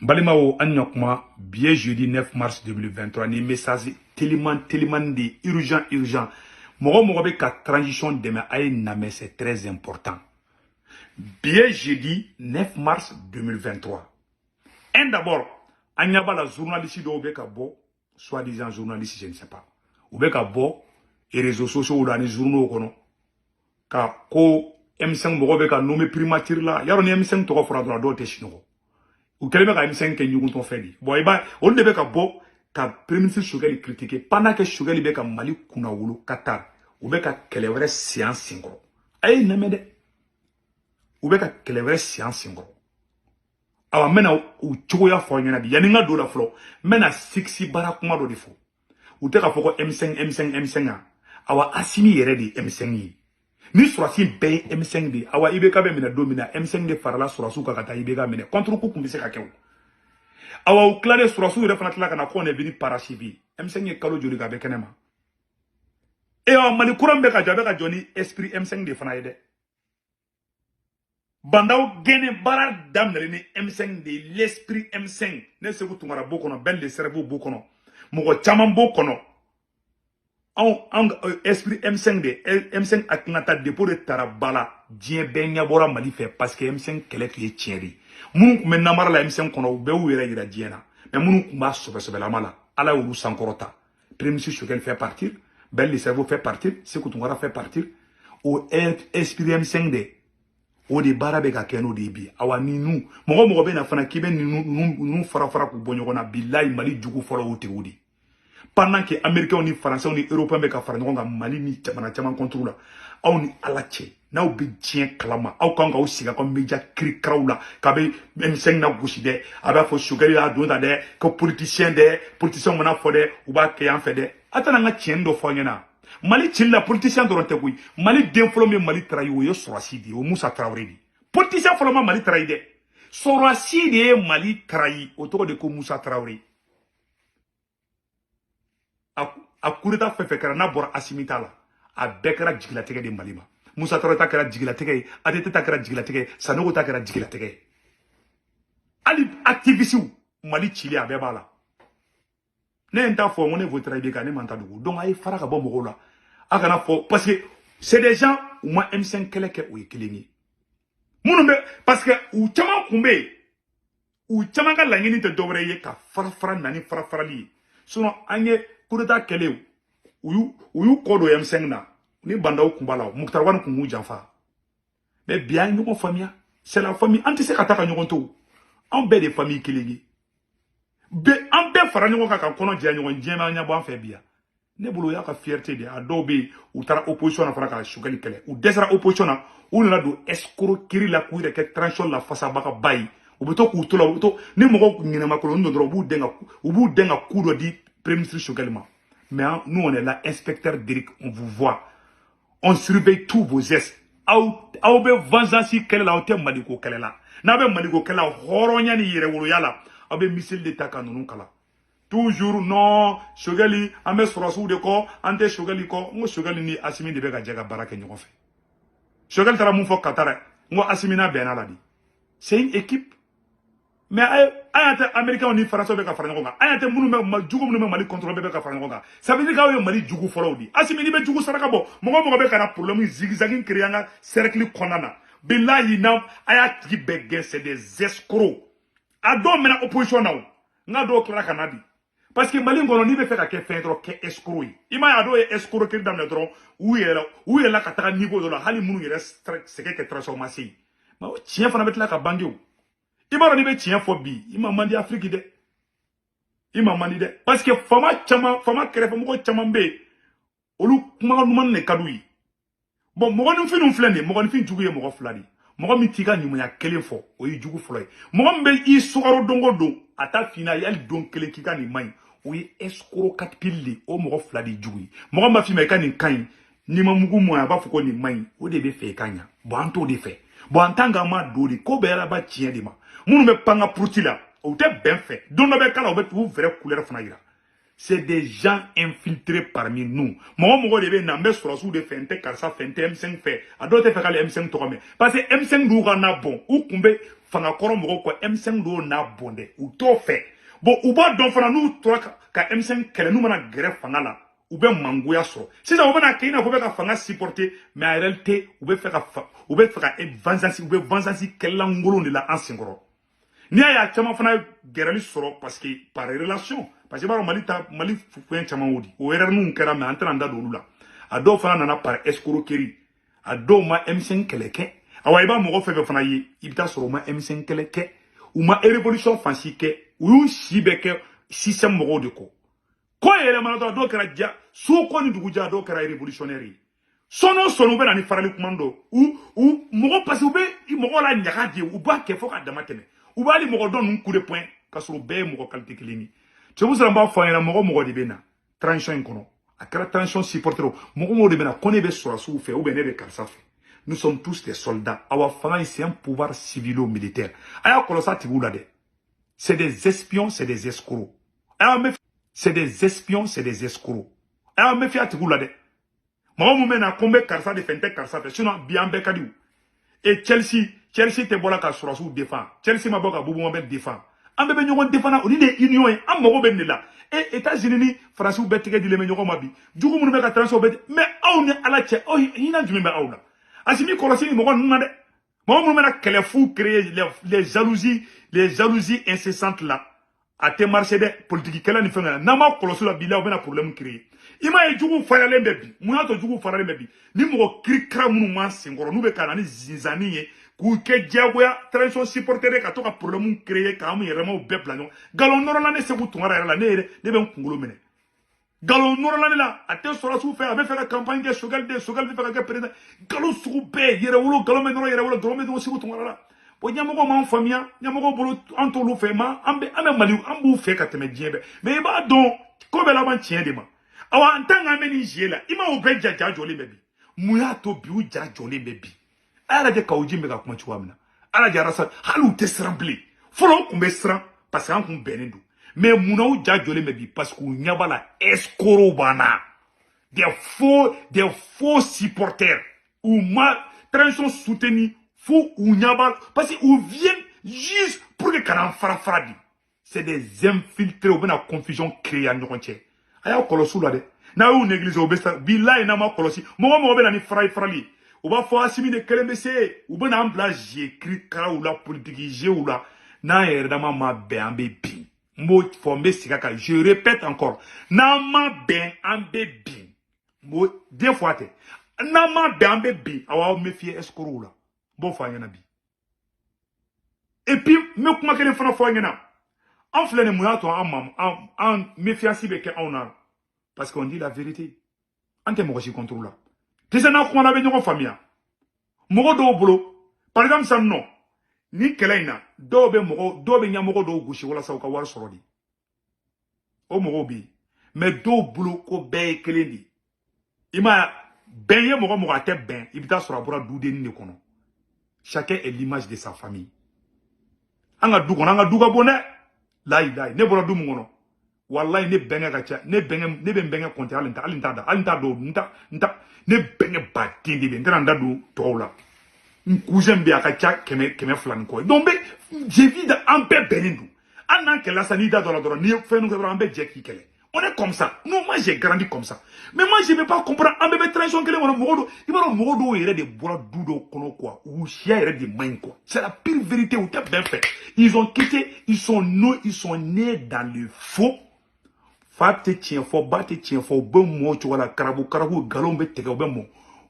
Balimao Anyokma, bien jeudi 9 mars 2023, ni message tellement de urgent. Mogo ka transition demain aye name, c'est très important. Bien jeudi 9 mars 2023. Un d'abord, Anyaba la journaliste de Obeka Bo, soi-disant journaliste, je ne sais pas. Obeka Bo, et réseaux sociaux ou dans les journaux kono. Ka ko M5 mogo beka nommé primature là, yaro ni M5 to fera droit do te chino. Ou kelebe ka M5 ke nyugun ton fedi. Bon iba on debe ka bo ka premier ministre Choguel critiquer pendant que Choguel be ka Mali kuna wulu Qatar. Ou be ka kelewre séance singro. Ay namede. Ou be ka kelewre séance singro. Awa mena u chogoya fo nyana bi yaninga do la flo. Mena 6 bara kuma do difo. Ou te ka foko M5 a. Awa asimi yere di M5 yi. Ni surasi be M5 de awa ibeka be mina domina M5 de farala surasu ka kata ibeka mine contre ku kumbise ka kew awa u klare surasu re fana tla kana ko ne bini parachivi M5 e kalo joli ga be kenema e awa mani kuran be ka jabe ka joni esprit M5 de fana yede bandaw gene bara damnere ni M5 de l'esprit M5 ne se ku tungara bokono bel de cerveau bokono mugo chaman bokono esprit M5 de M5 atinata dépôt de tarabala dien benya bora Mali fait parce que M5 kele qui est tieri munu me namara la M5 kono be wera ira diena mais munu kuma sobe la mala ala uru sankorota premier ministre Choguel fait partir bel le cerveau fait partir Sekutungara fait partir au esprit M5 de o de barabe ka keno de bi awa ni nu mogo be na fana kibe ni nu fara ku bonyo na billahi Mali jugu folo o te wudi pendant que Américains ni Français ni Européens be ka fara ngonga Mali ni chamana contrôle aw ni alache na obi tien klama aw kanga o siga ko media kri kraula ka be M5 na guside aba fo Choguel a donda de ko politicien mona fo de ou ba ke en fait de atana nga tien do fo nyana Mali chilla politicien do ronte kuy Mali den folo me Mali trahi o yo sorasidi o Moussa Traoré di politicien folo ma Mali trahi de sorasidi Mali trahi o to de ko Moussa Traoré a kureta fefe kera na bora asimita la a bekera jigila tege de Malima Moussa Traoré ta kera jigila tege Adete ta kera jigila tege Sanogo ta kera jigila tege ali activiste Mali chili a bebala ne enta fo ngone votra be ka ne manta dugu donc ay fara ka bo mogo la akana fo parce que c'est des gens ou moi M5 keleke ou ekeleni munumbe parce que ou chama kumbe ou chama ka langini te dobre ye ka fara nani fara li sinon anye kureta kele uyu kodo M5 na ni bandaw kumbala Muktar wan kungu janfa mais bien nous famille c'est la famille anti se kataka nyogon to on be de famille kelegi be an be fara nyogon ka kono dia nyogon jema nya bo an fe bia ne bulu ya ka fierté de adobe ou tara opposition na fara ka Choguel kele ou desra opposition na ou na do escroquerie la kuire ke tranchon la face baka bay ou beto ku to la beto ni mogo ngina makolo ndo dro bu denga kudo di premier ministre Choguel ma mais nous on est là inspecteur Derrick on vous voit on surveille tous vos gestes aw be vengeance kele la o te maliko kele la na be maliko kele la horonya ni yere wolo yala aw be missile de taka nunu kala toujours non Choguel ame surasu de ko ante Choguel ko ngo Choguel ni Assimi de be ka jaga baraka nyoko fe Choguel tara mun fo Qatar ngo Assimi na bena la di c'est une équipe mais ayate Américains ni Français be ka fara ngonga ayate munu me jugu munu me Mali contrôle be ka fara ngonga ça veut dire que Mali jugu folo di Assimi ni be jugu saraka bo mogo be kana problème zigzagging créanga cercle konana billahi na ayati begge c'est des escrocs ado mena opposition na nga do klara kanadi parce que Mali ngono ni be fe ka ke fin trop ke escroc ima ado e escroc ke dans le dron où est là ka ta niveau de la hali munu yere c'est que transformation ma o tien fana betla ka bangiou Imara ni be tien fo bi ima mandi Afrique de ima mandi de parce que fama kere mo chama be olu kuma no man ne kadui bon mo ngoni finu flende mo ngoni fin jugu ye mo fladi mo ngomi tika nyumu ya kele fo o yi jugu flo mo ngombe i sugaro dongo do ata fina yal don kele kika ni mai o yi escroc katpilli o mo fladi jugu mo ngomba fi me kan ni kan ni mamugu mo ya ba fuko ni mai o de be fe kanya bo anto de fe bo antanga ma do de ko be la ba tien de ma munu me panga prutila o te ben fait don be kala o be tu vrai couleur fana ira C'est des gens infiltrés parmi nous. Moi, je vais n'amber sur la sous de fente, car ça fente M5 fait. À d'autres fait les M5 toi parce que M5 nous n'a bon. Ou kumbe, fanga koro moro quoi, M5 nous n'a bon de. Ou to fait. Bon, ou ba don fana nous, toi, ka M5 kele nous mana greffe fanga là. Ou bien mangouya so. Si ça, ou bien na vous ka fanga supporter, mais en réalité, ou bien faire vengeance, ou bien vengeance kele l'angolo de la ancienne. Ni a chama fana gerali soro parce que par relation parce que mali fuen chama wodi o erreur nun kera me entra nda do lula a do fana nana par escroquerie a do ma M5 keleke awa iba mo fefe fana yi ibita soro ma M5 keleke ou ma révolution fansique ou shibeke système mo de ko yele mana do kera dia so ko ni dugu ja do kera révolutionnaire sono be na ni farali commando ou mo parce ou be mo la nyaka di ou ba ke fo ka damatene ou bali mogo don un coup de poing kasoro be mogo qualité kilini tu vous en ba fa mogo de bena transition kono akara transition supporter mogo de bena koné be so asu fait ou be ne be karsa fait nous sommes tous des soldats awa fana c'est un pouvoir civilo militaire aya kolosa tibula de c'est des espions c'est des escrocs c'est des espions c'est des escrocs aya me fi atibula de mogo mena kombe karsa de fente karsa fait sinon bien be kadiou et Chelsea te bola ka surasu défend. Chelsea ma boka boubou ma défend. Ambe be nyogon défend on des union am mogo ben là. Et États-Unis ni France ou betike di le nyogon mabi. Djugo munu me ka transfer bet mais aw ni ala che oh hina djumbe be awla. Asimi kolosi ni mogo nuna de. Mogo munu me na kele fou créer les jalousies incessantes là. A te marché de politique kala ni fenga na ma kolosi la bila o bena problème créer. Ima e djugo farale mebi. Muna to djugo farale mebi. Ni mogo krikra munu man singoro nu be kana ni zinzani ye. Kouke diagoya transition supporter ka to ka problème créer ka mu yere mo be plano galon noro la ne se butu ngara la ne ben kungulo mene galon noro la ne la ate sora su fe ave fe la campagne de sogal be fe ka président galon su be yere wulo galon me noro yere wulo galon me do si butu ngara la bo nyamo ko man famia nyamo ko bolo anto lu fe ma ambe mali ambu fe ka teme diebe mais ba don ko be la ban tien de ma awa antanga me ni jela ima o be jaja joli bebi muya to bi u jaja joli bebi ala de kawji me ga kuma chiwamna ala ja rasa halu te sramble folo ku be sram parce que an kun benendo mais munaw ja jole me bi parce que nyabala escoro bana des faux supporters ou ma transition soutenue faux ou nyabal parce que ou viennent juste pour que karan farafradi c'est des infiltrés ou bena confusion créée en ñokonche aya kolosu la de na ou négliger obesta billahi na ma kolosi mo be na ni frali ou va faire assimiler de kelemese ou ben en place j'écris kara ou la politique j'ai ou la na erdama ma ben ambe bi mo formé sikaka je répète encore na ma ben ambe bi mo deux fois te na ma ben ambe bi awa me fie escroc la bon fa yana bi et puis me kuma kele fana fo yana en flene mo yato en méfiance be ke on a parce qu'on dit la vérité ante mo ko contrôle la Tese na kwa na be nyoko famia. Mogo do bolo. Par exemple ça non. Ni kelaina do be nya mogo do gushi wala sa ka war sorodi. O mogo bi. Mais do bolo ko be kelendi. Ima benye mogo ate ben, ibita sora bora du de ni kono. Chacun est l'image de sa famille. Anga du kono anga du ga bonne. Lai ne bora du ngono. Wallahi ne benga gacha ne benga konti alinta do nta ne benga batindi be ndanda do tola nkoujem bi akacha keme flan ko donc be j'ai vu en paix benindu anan que la sanida do la ni fait nous en paix jeki kele on est comme ça non moi j'ai grandi comme ça mais moi je vais pas comprendre en bébé transition kele wona mogodo ibaro mogodo yere de bora dudo kono quoi ou chia yere de main quoi c'est la pire vérité ou t'es bien fait ils ont quitté ils sont nés dans le faux Fate tien fo bate tien fo be mo chwala karabu galombe tege be mo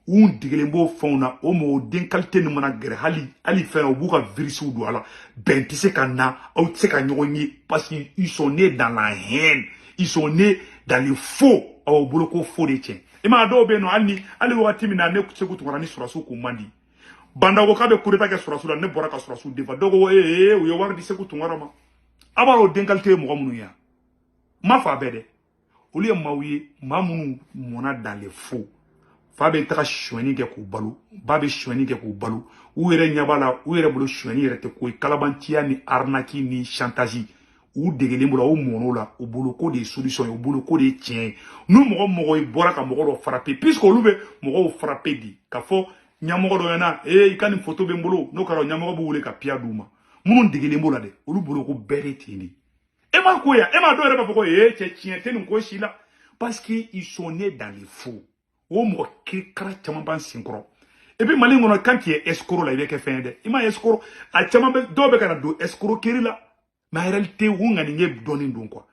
un digelembo fauna o mo den qualité ni mana gere ali fait au buka virus ou ala ben tise kana ou tise ka nyoni parce qu'ils sont nés dans la haine ils sont nés dans le faux au boloko faux de tien e ma do be no ali wati mina ne kutse kutu ngani surasu ku mandi banda ko kabe kureta ke surasu la ne bora ka surasu defa dogo o yo war di se kutu ngarama abaro den qualité mo munu ya ma fa bede au lieu maouye mamunu mona dans les faux fa be tra chouani ke ku balu ba be chouani ke ku balu ou yere nyabala ou yere bolo chouani yere te ko kalabantia ni arnaki ni chantage ou degelen bolo ou mono la ou bolo ko des solutions ou bolo ko des tiens nous mogo i bora ka mogo frapper puisque olube mogo frapper di ka fo nyamogo do yana ikani photo be mbolo no karo nyamogo bu wule ka pia duma munun degelen bolo de olu bolo ko bere tini e ma ko ya e ma do re ba ko tien tenu ko shila parce que ils sont nés dans les fous o mogo ki kara chama ban sinkro et puis mali ngono quand il est escroc là il est que fin de il m'a escroc a chama be do be kana do escroc kiri la mais en réalité, on a donné quoi.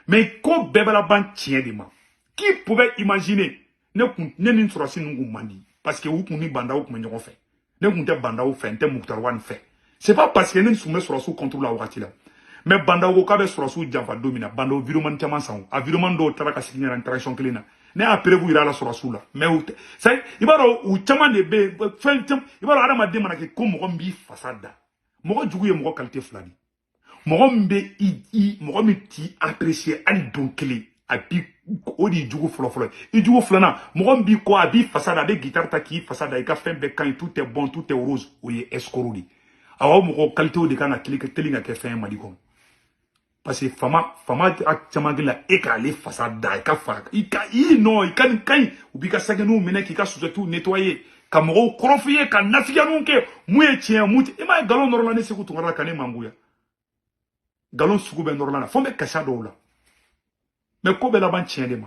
Mais quand Bébala Ban tient des mains, qui pouvait imaginer ne ne sera si nous mandi parce que vous pouvez banda ou comment fait. Ne comptez banda ou fait, ne moutarwan fait. C'est pas parce que nous sommes sur sous contrôle la ouatila. Mais banda ou kabe sur sous java domina, banda ou viruman tiamansan, a viruman do traka signer en transition clean. Ne après vous ira la sur sous là. Mais ça, il va ou tiaman de be, il va la madame que comme on bi façade. Moi, du coup, il y a mon qualité flani. Mogombe mogombe ti apprécier ali donkele abi odi jugo floflo i jugo flana mogombe ko abi fasada de guitare ta ki fasada e ka fembe quand tout est bon tout est rose oye escorodi awa mo qualité de kana telinga ke fin madiko parce que fama a chamagila e ka le fasada e ka fa i ka i no i kan kan ubi ka sagenu mene ki ka surtout nettoyer ka mo krofier ka nafiya nonke muye tien muti e ma galon norla ne se ko tungara kane manguya galon sugu ben norla fo me kasa do la mais ko be la ban tien de ma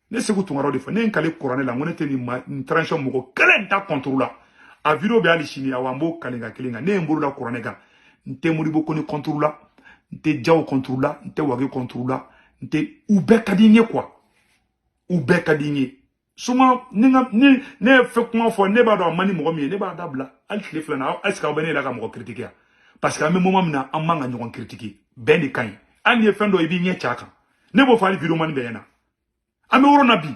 ne se ko tungara de fo ne nkale courant la ngone te ni transition mo ko kelen ta contrôle a video be ali chini awambo kalinga kilinga ne mburu la courant ga nte muri boko ni contrôle nte jaw contrôle nte wage contrôle nte ube kadinye quoi ube kadinye suma ne fe kuma fo ne ba do mani mo mi ne ba dabla al khilif na est-ce que ben la ka mo critiquer parce qu'à un moment na an manga ñogon critiquer ben de kañ an ye fendo e bi ñe chaka ne bo faali vidéo man be na ame woro na bi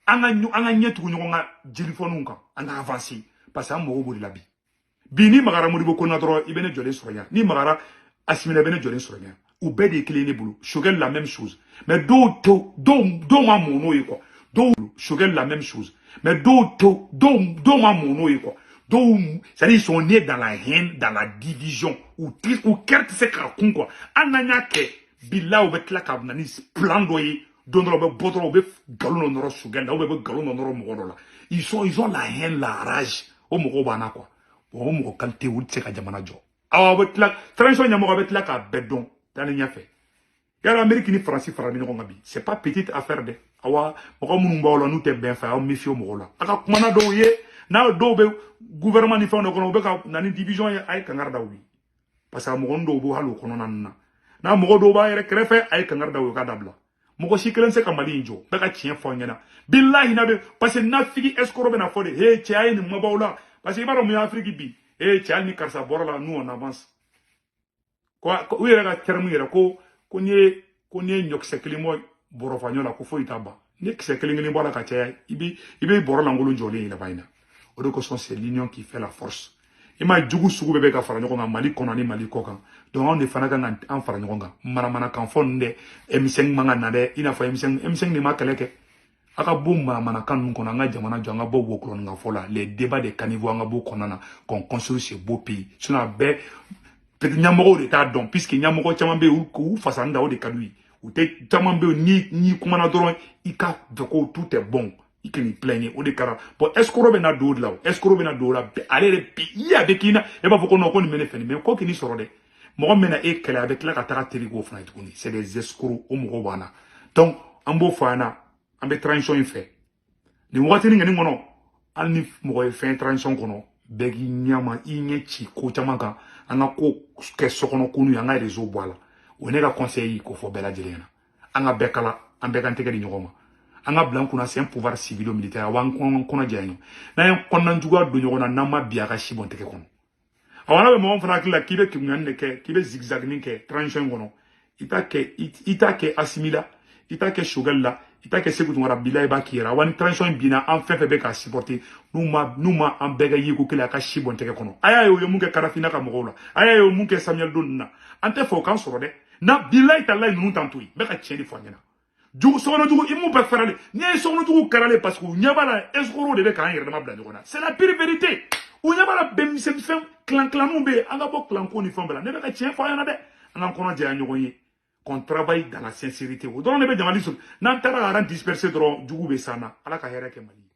anga ñetu ñogon nga jili fonu kan anga avancer parce que am mo bo la bi ni magara mo di ko na dro ibene jole soronya ni magara asimile bene jole soronya ou be de clé ne bulu Shogel la même chose mais do ma mono y quoi do Shogel la même chose mais do ma mono y quoi. Donc, c'est-à-dire ils sont nés dans la haine, dans la division, ou quelque chose comme quoi. Ananya ke bila ou bet la kabnani splendoyer, donner le botro ou galon noro sugenda ou galon noro morola. Ils ont la haine, la rage. Au moro bana quoi. Au moro kalte ou tseka jamana jo. Ah bet la transition nyamoro bet la ka bedon. Tane nya fait. Yara Amérique ni France fara ni ngabi. C'est pas petite affaire de. Awa moko munu mbawla nu te ben fa o mifio morola. Aka kumana do ye na do be gouvernement ni fond ko be ka nani division ay kangar dawi parce que mo ndo bo halu kono nan na mo do ba yere krefe ay kangar dawi ka dabla mo ko sikelen se kamali njo be ka tien fo nyana billahi na be parce que na figi escoro be na fode he ti ay ni mo bawla parce que baro mo afrique bi he ti al ni karsa borla nous on avance quoi u yere ka termu yere ko nye nyok sekeli mo boro fanyola ko fo itaba ni sekeli ngi bola ka tia ibi borla ngulu joli la bayna. C'est l'union qui fait la force. Il m'a dit que vous avez fait Mali konani Mali kokan. Donc on est fan en faranyoga. Maramana kan fonde M5 manganade. Il a fait M5 ni makeleke. Aka boum mana kan nous konanga jamana janga bo wokron nga fola. Les débats des caniveaux nga bo konana qu'on construit ce beau pays. Ce n'a be peut-être nyamoro de ta don puisque nyamoro chamambe ou fasanda ou de kadui. Ou te chamambe ni kumana doron ika doko tout est bon. Il can plaigner au décara pour escroc na do là escroc na do là aller pays avec ina et pas faut qu'on mene fini mais quoi qu'il soit de moi mena et qu'elle avec la katara terigo fna tukuni c'est des escrocs au mugobana donc ambo fana ambe transition fait ni wati ni ngani ngono alni mo fait transition kono begi nyama inyechi ko chamaka anga ko ke sokono kunu yanga réseau boala onega conseil ko fo bela jelena anga bekala ambe kan tege di nyoma anga blankuna c'est un pouvoir civil militaire wan kono jaino na en konan juga do nyona nama biaka shibon teke kono awana be mo fana kila kibe kimnane ke kibe zigzag ni ke transition kono itake asimila itake shogalla itake sekutu ngara bila ba kira wan transition bina en fait be ka supporter numa en bega yiko kila ka shibon teke kono aya yo munke karafina ka mogola aya yo munke Samuel Donna ante fo kan soro de na bila italla nunu tantui be ka cheni fanyana Djougou sono djougou imu pe farale ni sono djougou karale parce que nyabala escoro de ka yere ma bla ngona c'est la pire vérité ou nyabala bem sem clan be anga bo clan ko ni fombela ne be ka chien fa yana de an k'an kɔnɔ jɛya ɲɔgɔn ye qu'on travaille dans la sincérité o dɔrɔn de bɛ jamana sɔrɔ n'an taara ka ran disperser dɔrɔn jugu bɛ s'an na ala ka hɛrɛ kɛ mali